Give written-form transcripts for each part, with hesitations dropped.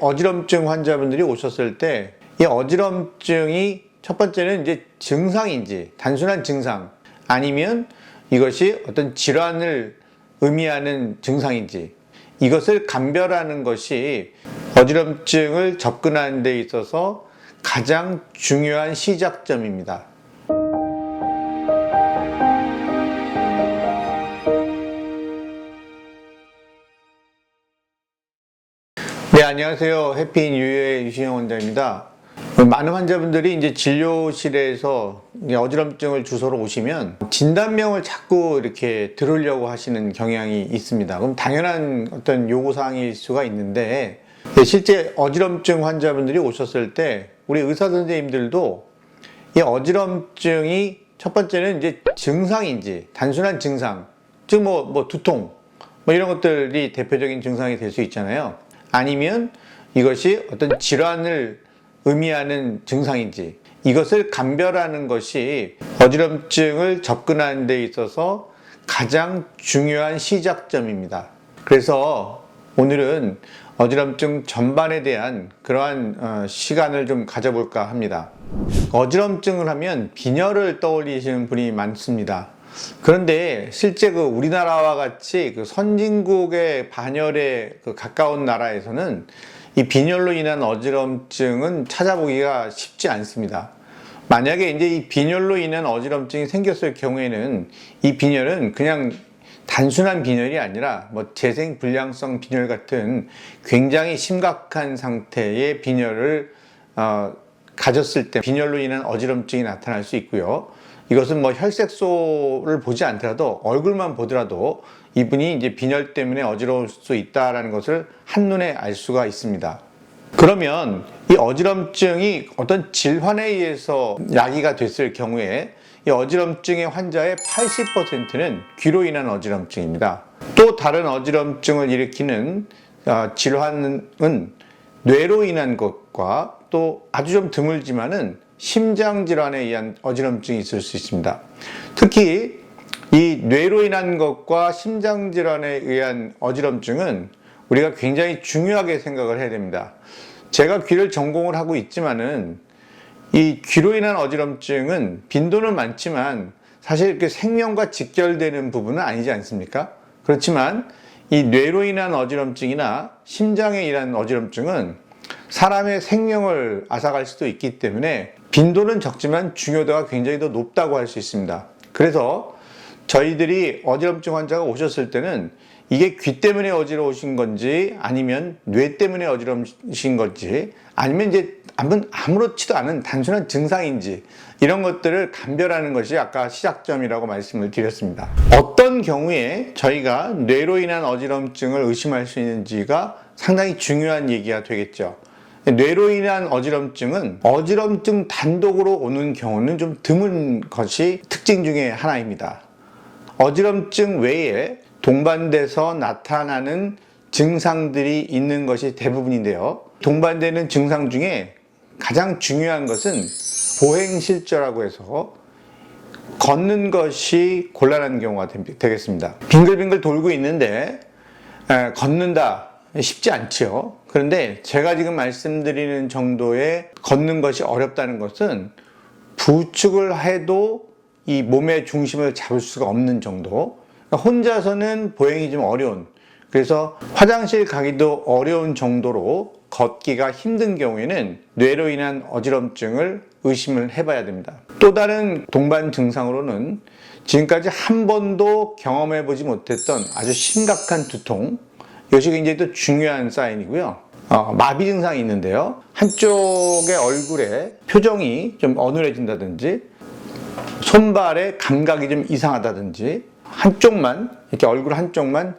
어지럼증 환자분들이 오셨을 때 이 어지럼증이 첫 번째는 이제 증상인지 단순한 증상 아니면 이것이 어떤 질환을 의미하는 증상인지 이것을 감별하는 것이 어지럼증을 접근하는 데 있어서 가장 중요한 시작점입니다. 네, 안녕하세요. 해피인 유유의 유신영 원장입니다. 많은 환자분들이 이제 진료실에서 어지럼증을 주소로 오시면 진단명을 자꾸 이렇게 들으려고 하시는 경향이 있습니다. 그럼 당연한 어떤 요구사항일 수가 있는데, 실제 어지럼증 환자분들이 오셨을 때 우리 의사 선생님들도 이 어지럼증이 첫 번째는 이제 증상인지 단순한 증상, 즉 두통 이런 것들이 대표적인 증상이 될 수 있잖아요. 아니면 이것이 어떤 질환을 의미하는 증상인지 이것을 감별하는 것이 어지럼증을 접근하는 데 있어서 가장 중요한 시작점입니다. 그래서 오늘은 어지럼증 전반에 대한 그러한 시간을 좀 가져볼까 합니다. 어지럼증을 하면 빈혈을 떠올리시는 분이 많습니다. 그런데 실제 우리나라와 같이 선진국의 반열에 가까운 나라에서는 이 빈혈로 인한 어지럼증은 찾아보기가 쉽지 않습니다. 만약에 이제 이 빈혈로 인한 어지럼증이 생겼을 경우에는 이 빈혈은 그냥 단순한 빈혈이 아니라 재생불량성 빈혈 같은 굉장히 심각한 상태의 빈혈을 가졌을 때 빈혈로 인한 어지럼증이 나타날 수 있고요. 이것은 혈색소를 보지 않더라도 얼굴만 보더라도 이분이 이제 빈혈 때문에 어지러울 수 있다는 것을 한눈에 알 수가 있습니다. 그러면 이 어지럼증이 어떤 질환에 의해서 야기가 됐을 경우에 이 어지럼증의 환자의 80%는 귀로 인한 어지럼증입니다. 또 다른 어지럼증을 일으키는 질환은 뇌로 인한 것과 또 아주 좀 드물지만은 심장질환에 의한 어지럼증이 있을 수 있습니다. 특히 이 뇌로 인한 것과 심장질환에 의한 어지럼증은 우리가 굉장히 중요하게 생각을 해야 됩니다. 제가 귀를 전공을 하고 있지만은 이 귀로 인한 어지럼증은 빈도는 많지만 사실 이렇게 생명과 직결되는 부분은 아니지 않습니까? 그렇지만 이 뇌로 인한 어지럼증이나 심장에 의한 어지럼증은 사람의 생명을 앗아갈 수도 있기 때문에 빈도는 적지만 중요도가 굉장히 더 높다고 할 수 있습니다. 그래서 저희들이 어지럼증 환자가 오셨을 때는 이게 귀 때문에 어지러우신 건지 아니면 뇌 때문에 어지러우신 건지 아니면 이제 아무렇지도 않은 단순한 증상인지 이런 것들을 감별하는 것이 아까 시작점이라고 말씀을 드렸습니다. 어떤 경우에 저희가 뇌로 인한 어지럼증을 의심할 수 있는지가 상당히 중요한 얘기가 되겠죠. 뇌로 인한 어지럼증은 어지럼증 단독으로 오는 경우는 좀 드문 것이 특징 중에 하나입니다. 어지럼증 외에 동반돼서 나타나는 증상들이 있는 것이 대부분인데요. 동반되는 증상 중에 가장 중요한 것은 보행실저라고 해서 걷는 것이 곤란한 경우가 되겠습니다. 빙글빙글 돌고 있는데 걷는다 쉽지 않죠. 그런데 제가 지금 말씀드리는 정도의 걷는 것이 어렵다는 것은 부축을 해도 이 몸의 중심을 잡을 수가 없는 정도, 혼자서는 보행이 좀 어려운, 그래서 화장실 가기도 어려운 정도로 걷기가 힘든 경우에는 뇌로 인한 어지럼증을 의심을 해봐야 됩니다. 또 다른 동반 증상으로는 지금까지 한 번도 경험해보지 못했던 아주 심각한 두통, 이것이 굉장히 또 중요한 사인이고요. 마비 증상이 있는데요. 한쪽의 얼굴에 표정이 좀 어눌해진다든지 손발의 감각이 좀 이상하다든지 한쪽만 이렇게 얼굴 한쪽만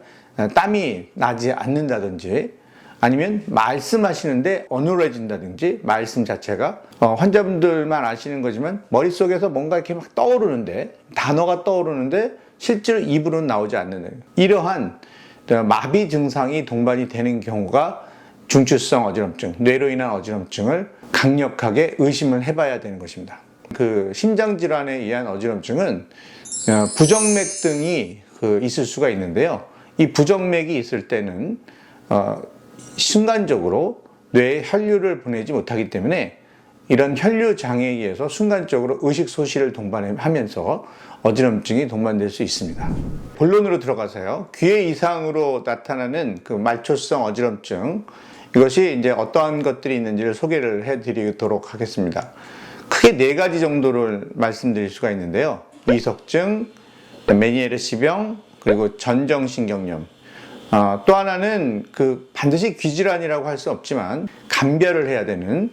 땀이 나지 않는다든지 아니면 말씀하시는데 어눌해진다든지 말씀 자체가 환자분들만 아시는 거지만 머릿속에서 뭔가 이렇게 막 떠오르는데 단어가 떠오르는데 실제로 입으로는 나오지 않는 이러한 마비 증상이 동반이 되는 경우가 중추성 어지럼증, 뇌로 인한 어지럼증을 강력하게 의심을 해봐야 되는 것입니다. 심장질환에 의한 어지럼증은 부정맥 등이 있을 수가 있는데요. 이 부정맥이 있을 때는 순간적으로 뇌에 혈류를 보내지 못하기 때문에 이런 혈류 장애에 의해서 순간적으로 의식 소실을 동반하면서 어지럼증이 동반될 수 있습니다. 본론으로 들어가서요. 귀의 이상으로 나타나는 그 말초성 어지럼증, 이것이 이제 어떠한 것들이 있는지를 소개를 해드리도록 하겠습니다. 크게 4가지 정도를 말씀드릴 수가 있는데요. 이석증, 메니에르시병, 그리고 전정신경염. 또 하나는 그 반드시 귀질환이라고 할 수 없지만 감별을 해야 되는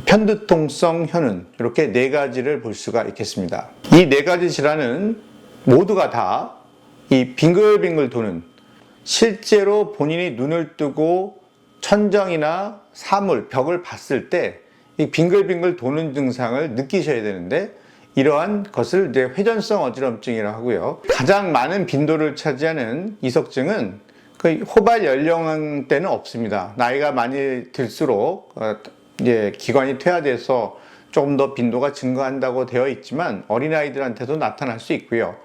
편두통성 현운, 이렇게 4가지를 볼 수가 있겠습니다. 이 4가지 질환은 모두가 다 이 빙글빙글 도는, 실제로 본인이 눈을 뜨고 천정이나 사물, 벽을 봤을 때 이 빙글빙글 도는 증상을 느끼셔야 되는데, 이러한 것을 이제 회전성 어지럼증이라고 하고요. 가장 많은 빈도를 차지하는 이석증은 그 호발 연령대는 없습니다. 나이가 많이 들수록 이제 기관이 퇴화돼서 조금 더 빈도가 증가한다고 되어 있지만 어린아이들한테도 나타날 수 있고요.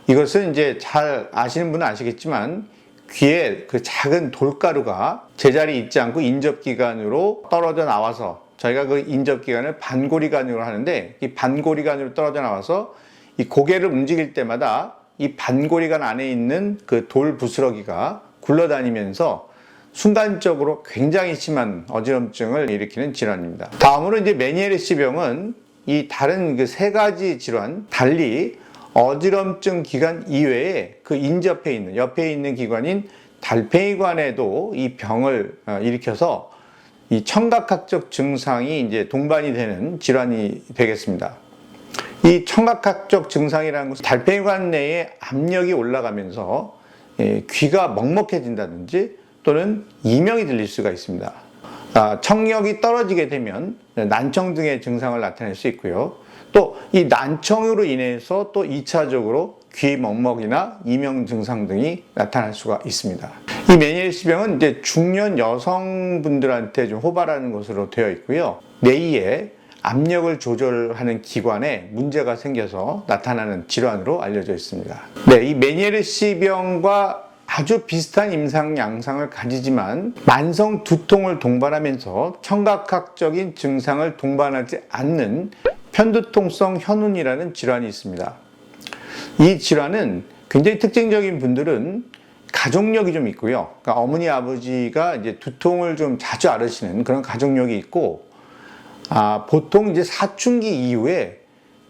이것은 이제 잘 아시는 분은 아시겠지만 귀에 그 작은 돌가루가 제자리에 있지 않고 인접기관으로 떨어져 나와서, 저희가 그 인접기관을 반고리관으로 하는데, 이 반고리관으로 떨어져 나와서 이 고개를 움직일 때마다 이 반고리관 안에 있는 그 돌 부스러기가 굴러다니면서 순간적으로 굉장히 심한 어지럼증을 일으키는 질환입니다. 다음으로 이제 메니에르시병은 이 다른 그 3가지 질환 달리 어지럼증 기관 이외에 그 인접해 있는, 옆에 있는 기관인 달팽이관에도 이 병을 일으켜서 이 청각학적 증상이 이제 동반이 되는 질환이 되겠습니다. 이 청각학적 증상이라는 것은 달팽이관 내에 압력이 올라가면서 귀가 먹먹해진다든지 또는 이명이 들릴 수가 있습니다. 청력이 떨어지게 되면 난청 등의 증상을 나타낼 수 있고요. 또 이 난청으로 인해서 또 2차적으로 귀 먹먹이나 이명 증상 등이 나타날 수가 있습니다. 이 메니에르시병은 이제 중년 여성분들한테 좀 호발하는 것으로 되어 있고요. 뇌에 압력을 조절하는 기관에 문제가 생겨서 나타나는 질환으로 알려져 있습니다. 네, 이 메니에르시병과 아주 비슷한 임상 양상을 가지지만 만성 두통을 동반하면서 청각학적인 증상을 동반하지 않는 편두통성 현운이라는 질환이 있습니다. 이 질환은 굉장히 특징적인 분들은 가족력이 좀 있고요. 그러니까 어머니, 아버지가 이제 두통을 좀 자주 앓으시는 그런 가족력이 있고, 보통 이제 사춘기 이후에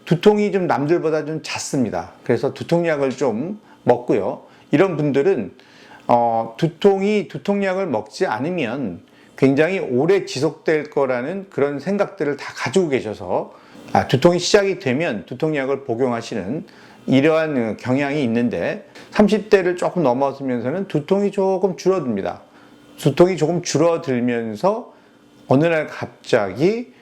두통이 좀 남들보다 좀 잦습니다. 그래서 두통약을 좀 먹고요. 이런 분들은 두통약을 먹지 않으면 굉장히 오래 지속될 거라는 그런 생각들을 다 가지고 계셔서 두통이 시작이 되면 두통약을 복용하시는 이러한 경향이 있는데, 30대를 조금 넘어서면서는 두통이 조금 줄어듭니다. 두통이 조금 줄어들면서 어느 날 갑자기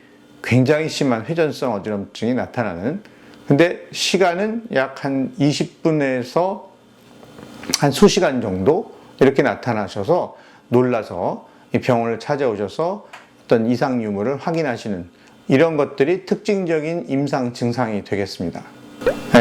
굉장히 심한 회전성 어지럼증이 나타나는, 근데 시간은 약 한 20분에서 한 수시간 정도 이렇게 나타나셔서 놀라서 병원을 찾아오셔서 어떤 이상 유무를 확인하시는 이런 것들이 특징적인 임상 증상이 되겠습니다.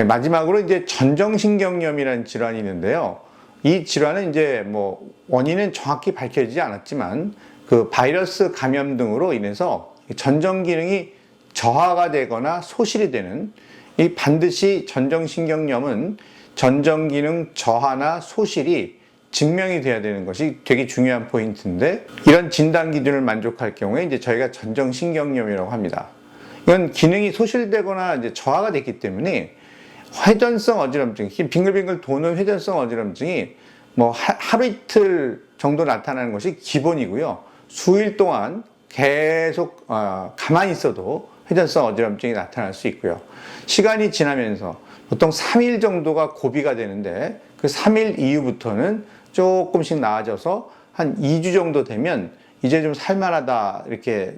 마지막으로 이제 전정신경염이라는 질환이 있는데요. 이 질환은 이제 뭐 원인은 정확히 밝혀지지 않았지만 그 바이러스 감염 등으로 인해서 전정 기능이 저하가 되거나 소실이 되는, 이 반드시 전정신경염은 전정 기능 저하나 소실이 증명이 돼야 되는 것이 되게 중요한 포인트인데, 이런 진단 기준을 만족할 경우에 이제 저희가 전정신경염이라고 합니다. 이건 기능이 소실되거나 이제 저하가 됐기 때문에 회전성 어지럼증, 빙글빙글 도는 회전성 어지럼증이 뭐 하루 이틀 정도 나타나는 것이 기본이고요. 수일 동안 계속 가만히 있어도 회전성 어지럼증이 나타날 수 있고요. 시간이 지나면서 보통 3일 정도가 고비가 되는데, 그 3일 이후부터는 조금씩 나아져서 한 2주 정도 되면 이제 좀 살만하다 이렇게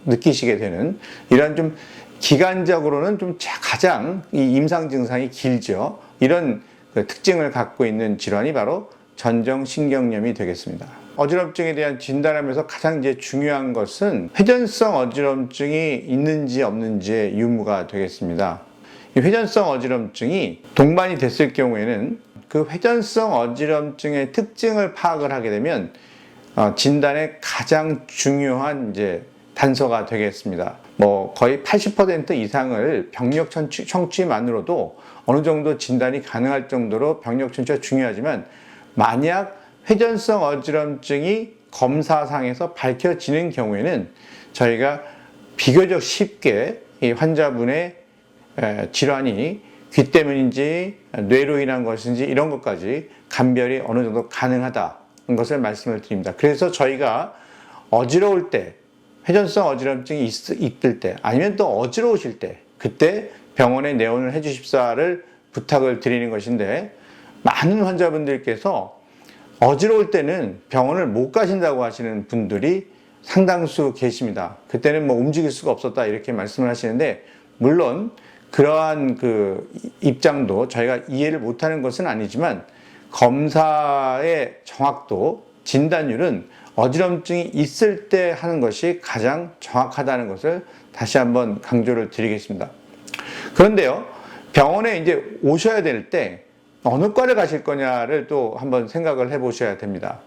느끼시게 되는, 이런 좀 기간적으로는 좀 가장 이 임상 증상이 길죠. 이런 그 특징을 갖고 있는 질환이 바로 전정신경염이 되겠습니다. 어지럼증에 대한 진단하면서 가장 이제 중요한 것은 회전성 어지럼증이 있는지 없는지의 유무가 되겠습니다. 이 회전성 어지럼증이 동반이 됐을 경우에는 그 회전성 어지럼증의 특징을 파악을 하게 되면 진단의 가장 중요한 이제 단서가 되겠습니다. 뭐 거의 80% 이상을 병력 청취만으로도 어느 정도 진단이 가능할 정도로 병력 청취가 중요하지만, 만약 회전성 어지럼증이 검사상에서 밝혀지는 경우에는 저희가 비교적 쉽게 이 환자분의 질환이 귀 때문인지 뇌로 인한 것인지 이런 것까지 감별이 어느 정도 가능하다는 것을 말씀을 드립니다. 그래서 저희가 어지러울 때, 회전성 어지럼증이 있을 때, 아니면 또 어지러우실 때, 그때 병원에 내원을 해 주십사를 부탁을 드리는 것인데, 많은 환자분들께서 어지러울 때는 병원을 못 가신다고 하시는 분들이 상당수 계십니다. 그때는 뭐 움직일 수가 없었다 이렇게 말씀을 하시는데, 물론 그러한 그 입장도 저희가 이해를 못하는 것은 아니지만, 검사의 정확도, 진단율은 어지럼증이 있을 때 하는 것이 가장 정확하다는 것을 다시 한번 강조를 드리겠습니다. 그런데요, 병원에 이제 오셔야 될 때 어느 과를 가실 거냐를 또 한번 생각을 해 보셔야 됩니다.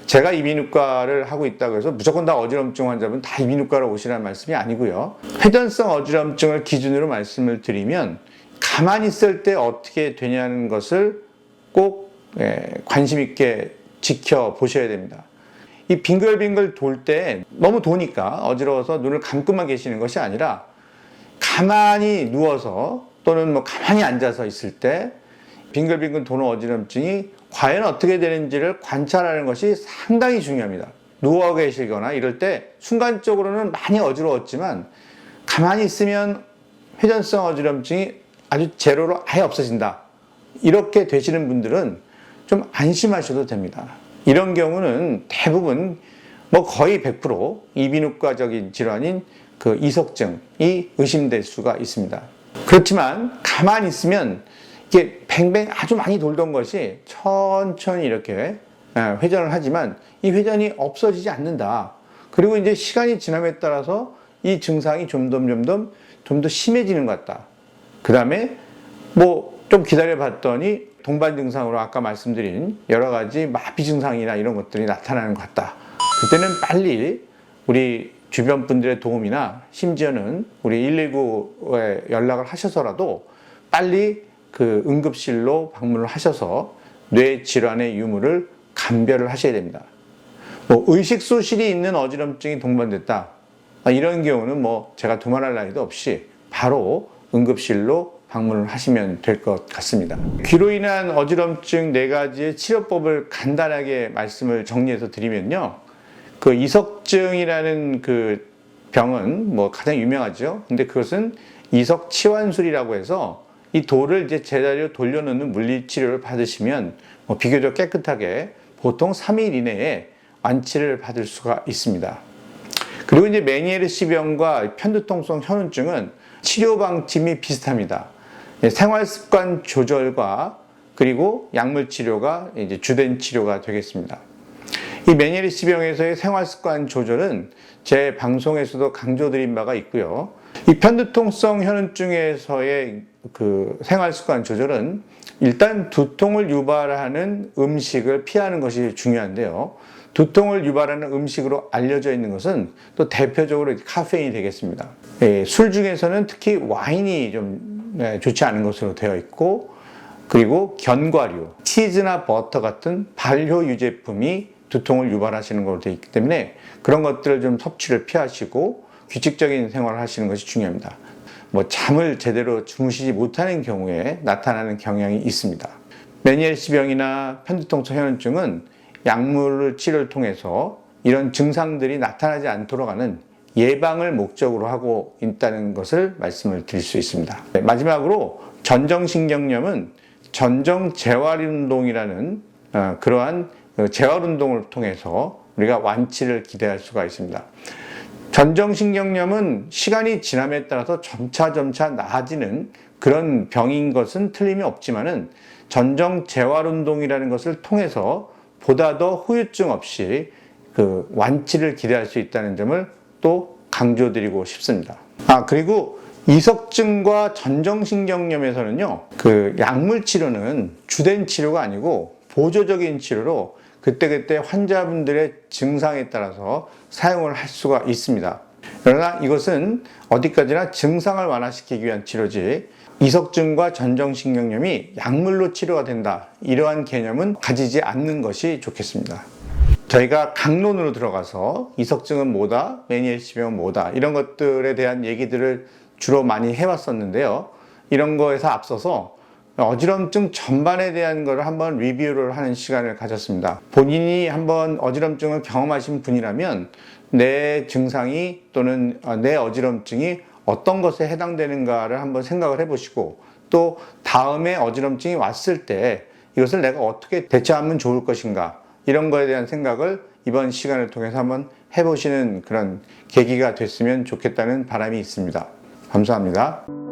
제가 이비인후과를 하고 있다고 해서 무조건 다 어지럼증 환자분 다 이비인후과로 오시라는 말씀이 아니고요. 회전성 어지럼증을 기준으로 말씀을 드리면, 가만히 있을 때 어떻게 되냐는 것을 꼭 관심 있게 지켜보셔야 됩니다. 이 빙글빙글 돌 때 너무 도니까 어지러워서 눈을 감고만 계시는 것이 아니라, 가만히 누워서 또는 뭐 가만히 앉아서 있을 때 빙글빙글 도는 어지럼증이 과연 어떻게 되는지를 관찰하는 것이 상당히 중요합니다. 누워 계시거나 이럴 때 순간적으로는 많이 어지러웠지만, 가만히 있으면 회전성 어지럼증이 아주 제로로 아예 없어진다, 이렇게 되시는 분들은 좀 안심하셔도 됩니다. 이런 경우는 대부분 뭐 거의 100% 이비인후과적인 질환인 그 이석증이 의심될 수가 있습니다. 그렇지만 가만히 있으면 이게 뱅뱅 아주 많이 돌던 것이 천천히 이렇게 회전을 하지만 이 회전이 없어지지 않는다. 그리고 이제 시간이 지남에 따라서 이 증상이 점점 더 심해지는 것 같다. 그 다음에 뭐 좀 기다려 봤더니 동반 증상으로 아까 말씀드린 여러 가지 마비 증상이나 이런 것들이 나타나는 것 같다. 그때는 빨리 우리 주변 분들의 도움이나 심지어는 우리 119에 연락을 하셔서라도 빨리 그 응급실로 방문을 하셔서 뇌 질환의 유무를 감별을 하셔야 됩니다. 뭐 의식소실이 있는 어지럼증이 동반됐다, 이런 경우는 뭐 제가 두말할 나위도 없이 바로 응급실로 방문을 하시면 될 것 같습니다. 귀로 인한 어지럼증 4가지의 치료법을 간단하게 말씀을 정리해서 드리면요, 그 이석증이라는 그 병은 뭐 가장 유명하죠. 근데 그것은 이석치환술이라고 해서 이 돌을 이제 제자리로 돌려놓는 물리치료를 받으시면 뭐 비교적 깨끗하게 보통 3일 이내에 완치를 받을 수가 있습니다. 그리고 이제 메니에르시병과 편두통성 현운증은 치료 방침이 비슷합니다. 생활습관 조절과 그리고 약물 치료가 이제 주된 치료가 되겠습니다. 이 메니에르시병에서의 생활습관 조절은 제 방송에서도 강조드린 바가 있고요. 이 편두통성 현운증에서의 그 생활습관 조절은 일단 두통을 유발하는 음식을 피하는 것이 중요한데요. 두통을 유발하는 음식으로 알려져 있는 것은 또 대표적으로 카페인이 되겠습니다. 술 중에서는 특히 와인이 좀 좋지 않은 것으로 되어 있고, 그리고 견과류, 치즈나 버터 같은 발효 유제품이 두통을 유발하시는 것으로 되어 있기 때문에 그런 것들을 좀 섭취를 피하시고 규칙적인 생활을 하시는 것이 중요합니다. 뭐 잠을 제대로 주무시지 못하는 경우에 나타나는 경향이 있습니다. 메니에르시병이나 편두통성 현운증은 약물 치료를 통해서 이런 증상들이 나타나지 않도록 하는 예방을 목적으로 하고 있다는 것을 말씀을 드릴 수 있습니다. 마지막으로 전정신경염은 전정재활운동이라는 그러한 재활운동을 통해서 우리가 완치를 기대할 수가 있습니다. 전정신경염은 시간이 지남에 따라서 점차 나아지는 그런 병인 것은 틀림이 없지만은, 전정재활운동이라는 것을 통해서 보다 더 후유증 없이 그 완치를 기대할 수 있다는 점을 또 강조드리고 싶습니다. 그리고 이석증과 전정신경염에서는요, 그 약물 치료는 주된 치료가 아니고 보조적인 치료로 그때그때 환자분들의 증상에 따라서 사용을 할 수가 있습니다. 그러나 이것은 어디까지나 증상을 완화시키기 위한 치료지 이석증과 전정신경염이 약물로 치료가 된다, 이러한 개념은 가지지 않는 것이 좋겠습니다. 저희가 강론으로 들어가서 이석증은 뭐다, 메니엘시병은 뭐다, 이런 것들에 대한 얘기들을 주로 많이 해왔었는데요. 이런 거에서 앞서서 어지럼증 전반에 대한 것을 한번 리뷰를 하는 시간을 가졌습니다. 본인이 한번 어지럼증을 경험하신 분이라면 내 증상이 또는 내 어지럼증이 어떤 것에 해당되는가를 한번 생각을 해보시고, 또 다음에 어지럼증이 왔을 때 이것을 내가 어떻게 대처하면 좋을 것인가, 이런 거에 대한 생각을 이번 시간을 통해서 한번 해보시는 그런 계기가 됐으면 좋겠다는 바람이 있습니다. 감사합니다.